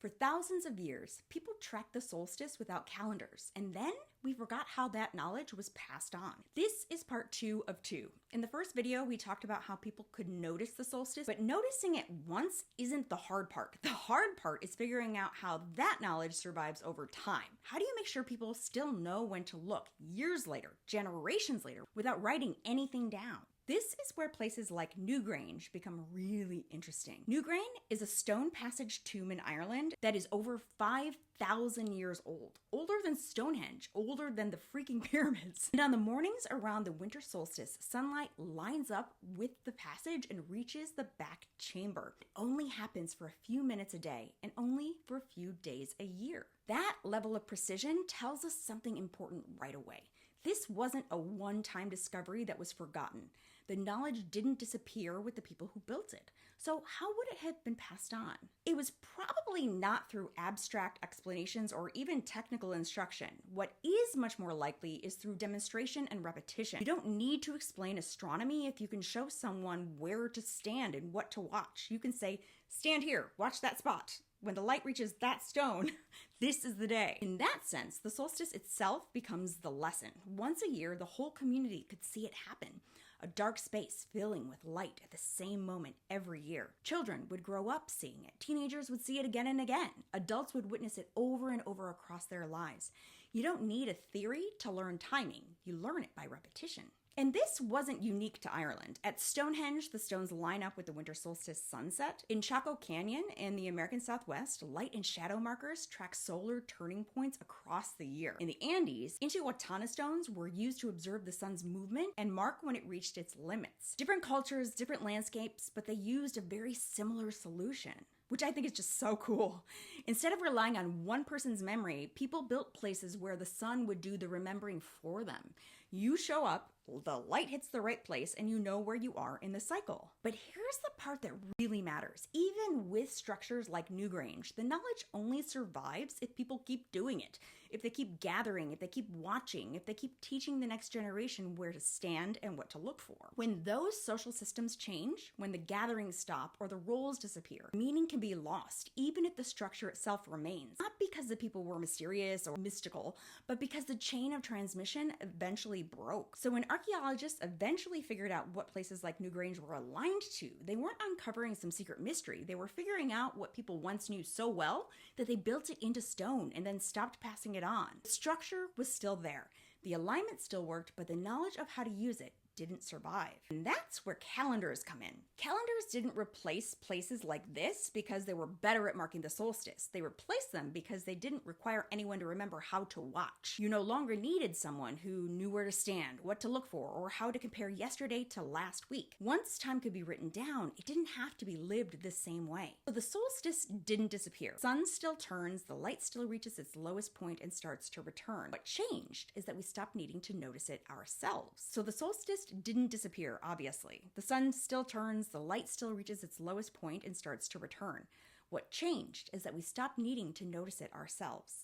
For thousands of years, people tracked the solstice without calendars, and then we forgot how that knowledge was passed on. This is part 2 of 2. In the first video, we talked about how people could notice the solstice, but noticing it once isn't the hard part. The hard part is figuring out how that knowledge survives over time. How do you make sure people still know when to look years later, generations later, without writing anything down? This is where places like Newgrange become really interesting. Newgrange is a stone passage tomb in Ireland that is over 5,000 years old. Older than Stonehenge, older than the freaking pyramids. And on the mornings around the winter solstice, sunlight lines up with the passage and reaches the back chamber. It only happens for a few minutes a day and only for a few days a year. That level of precision tells us something important right away. This wasn't a one-time discovery that was forgotten. The knowledge didn't disappear with the people who built it. So how would it have been passed on? It was probably not through abstract explanations or even technical instruction. What is much more likely is through demonstration and repetition. You don't need to explain astronomy if you can show someone where to stand and what to watch. You can say, stand here, watch that spot. When the light reaches that stone, this is the day. In that sense, the solstice itself becomes the lesson. Once a year, the whole community could see it happen. A dark space filling with light at the same moment every year. Children would grow up seeing it. Teenagers would see it again and again. Adults would witness it over and over across their lives. You don't need a theory to learn timing. You learn it by repetition. And this wasn't unique to Ireland. At Stonehenge, the stones line up with the winter solstice sunset. In Chaco Canyon in the American Southwest, light and shadow markers track solar turning points across the year. In the Andes, Intihuatana stones were used to observe the sun's movement and mark when it reached its limits. Different cultures, different landscapes, but they used a very similar solution, which I think is just so cool. Instead of relying on one person's memory, people built places where the sun would do the remembering for them. You show up, the light hits the right place, and you know where you are in the cycle. But here's the part that really matters. Even with structures like Newgrange, the knowledge only survives if people keep doing it. If they keep gathering, if they keep watching, if they keep teaching the next generation where to stand and what to look for. When those social systems change, when the gatherings stop or the roles disappear, meaning can be lost, even if the structure itself remains. Not because the people were mysterious or mystical, but because the chain of transmission eventually broke. So when archaeologists eventually figured out what places like Newgrange were aligned to, they weren't uncovering some secret mystery. They were figuring out what people once knew so well that they built it into stone and then stopped passing it on. The structure was still there. The alignment still worked, but the knowledge of how to use it didn't survive. And that's where calendars come in. Calendars didn't replace places like this because they were better at marking the solstice. They replaced them because they didn't require anyone to remember how to watch. You no longer needed someone who knew where to stand, what to look for, or how to compare yesterday to last week. Once time could be written down, it didn't have to be lived the same way. So the solstice didn't disappear. Sun still turns, the light still reaches its lowest point and starts to return. What changed is that we stopped needing to notice it ourselves. So the solstice didn't disappear, obviously. The sun still turns, the light still reaches its lowest point and starts to return. What changed is that we stopped needing to notice it ourselves.